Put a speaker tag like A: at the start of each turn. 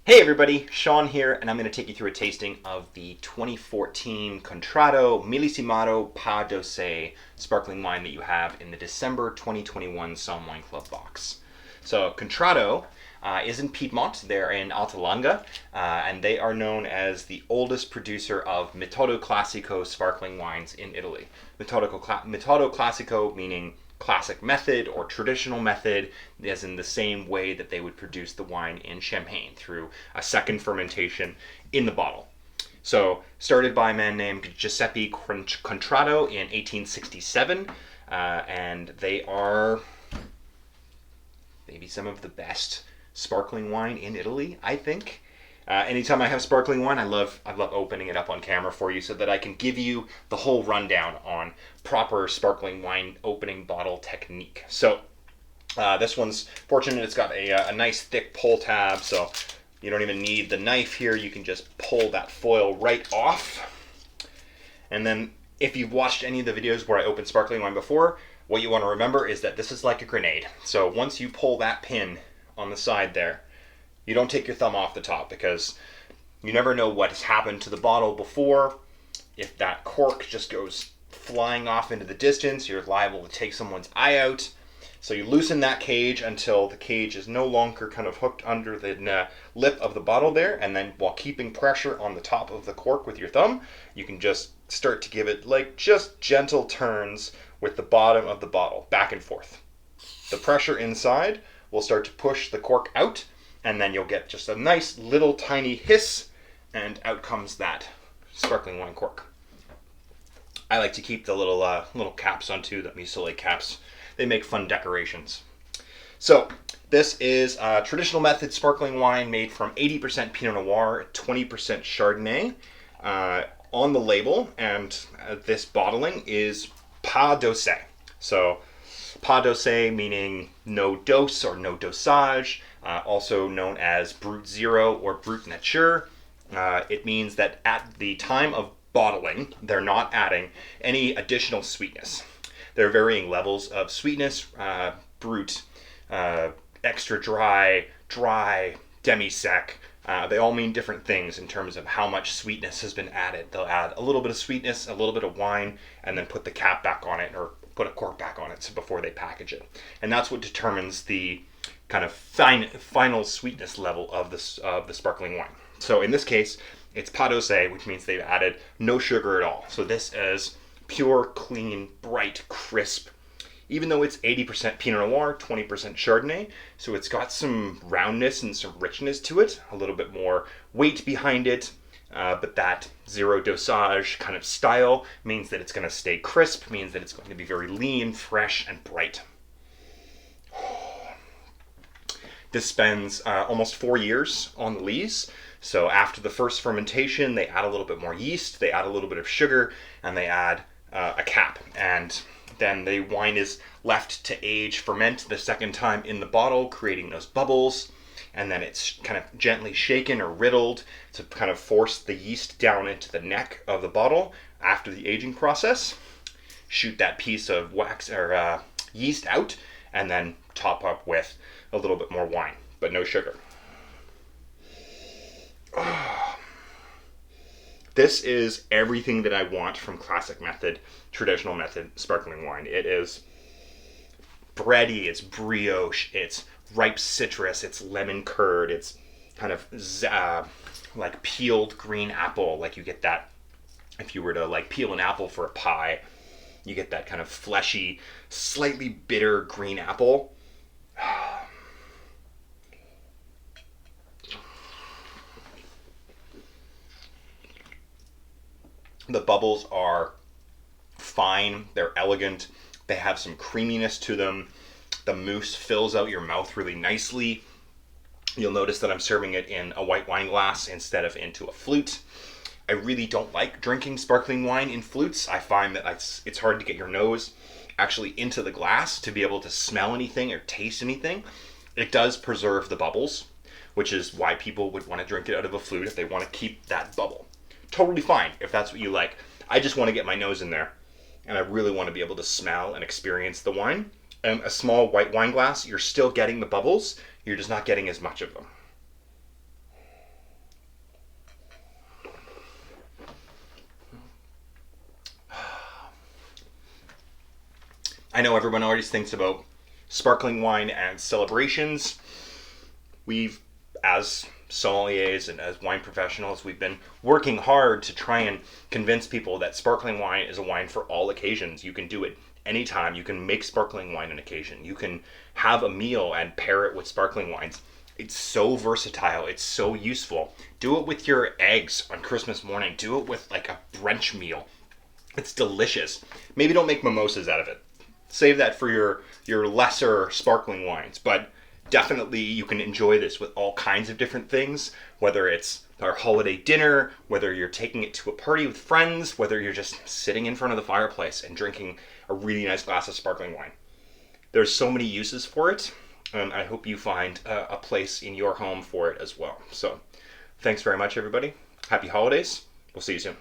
A: Hey everybody, Sean here, and I'm going to take you through a tasting of the 2014 Contratto Millesimato Pa Dosé sparkling wine that you have in the December 2021 Somm Wine Club box. So Contratto is in Piedmont. They're in Alta Longa, and they are known as the oldest producer of Metodo Classico sparkling wines in Italy. Metodo Classico meaning classic method or traditional method, as in the same way that they would produce the wine in Champagne through a second fermentation in the bottle. So started by a man named Giuseppe Contratto in 1867, and they are maybe some of the best sparkling wine in Italy, I think. Anytime I have sparkling wine, I love opening it up on camera for you so that I can give you the whole rundown on proper sparkling wine opening bottle technique. So this one's fortunate; it's got a nice thick pull tab, so you don't even need the knife here. You can just pull that foil right off. And then, if you've watched any of the videos where I opened sparkling wine before, what you want to remember is that this is like a grenade. So once you pull that pin on the side there, you don't take your thumb off the top, because you never know what has happened to the bottle before. If that cork just goes flying off into the distance, you're liable to take someone's eye out. So you loosen that cage until the cage is no longer kind of hooked under the lip of the bottle there, and then while keeping pressure on the top of the cork with your thumb, you can just start to give it like just gentle turns with the bottom of the bottle back and forth. The pressure inside will start to push the cork out, and then you'll get just a nice little tiny hiss, and out comes that sparkling wine cork. I like to keep the little caps on too, the Micellar caps. They make fun decorations. So this is a traditional method sparkling wine made from 80% Pinot Noir, 20% Chardonnay on the label, and this bottling is pas dosé. So pas dosé meaning no dose or no dosage, also known as brut zero or brut nature. It means that at the time of bottling, they're not adding any additional sweetness. There are varying levels of sweetness, brut, extra dry, dry, demi-sec. They all mean different things in terms of how much sweetness has been added. They'll add a little bit of sweetness, a little bit of wine, and then put the cap back on it, or put a cork back on it before they package it. And that's what determines the kind of final sweetness level of the sparkling wine. So in this case, it's pas dosé, which means they've added no sugar at all. So this is pure, clean, bright, crisp, even though it's 80% Pinot Noir, 20% Chardonnay. So it's got some roundness and some richness to it, a little bit more weight behind it. But that zero dosage kind of style means that it's going to stay crisp, means that it's going to be very lean, fresh, and bright. This spends almost 4 years on the lees. So after the first fermentation, they add a little bit more yeast, they add a little bit of sugar, and they add a cap. And then the wine is left to age, ferment the second time in the bottle, creating those bubbles. And then it's kind of gently shaken or riddled to kind of force the yeast down into the neck of the bottle after the aging process. Shoot that piece of wax or yeast out, and then top up with a little bit more wine, but no sugar. This is everything that I want from classic method, traditional method sparkling wine. It is bready, it's brioche, it's ripe citrus, it's lemon curd, it's kind of like peeled green apple. Like you get that if you were to like peel an apple for a pie, you get that kind of fleshy, slightly bitter green apple. The bubbles are fine, they're elegant, they have some creaminess to them. The mousse fills out your mouth really nicely. You'll notice that I'm serving it in a white wine glass instead of into a flute. I really don't like drinking sparkling wine in flutes. I find that it's hard to get your nose actually into the glass to be able to smell anything or taste anything. It does preserve the bubbles, which is why people would want to drink it out of a flute if they want to keep that bubble. Totally fine if that's what you like. I just want to get my nose in there, and I really want to be able to smell and experience the wine. And a small white wine glass, you're still getting the bubbles, you're just not getting as much of them. I know everyone always thinks about sparkling wine and celebrations. We've, as sommeliers and as wine professionals, we've been working hard to try and convince people that sparkling wine is a wine for all occasions. You can do it anytime. You can make sparkling wine an occasion. You can have a meal and pair it with sparkling wines. It's so versatile. It's so useful. Do it with your eggs on Christmas morning. Do it with like a brunch meal. It's delicious. Maybe don't make mimosas out of it. Save that for your lesser sparkling wines, but definitely you can enjoy this with all kinds of different things, whether it's our holiday dinner, whether you're taking it to a party with friends, whether you're just sitting in front of the fireplace and drinking a really nice glass of sparkling wine. There's so many uses for it, and I hope you find a place in your home for it as well. So thanks very much, everybody. Happy holidays. We'll see you soon.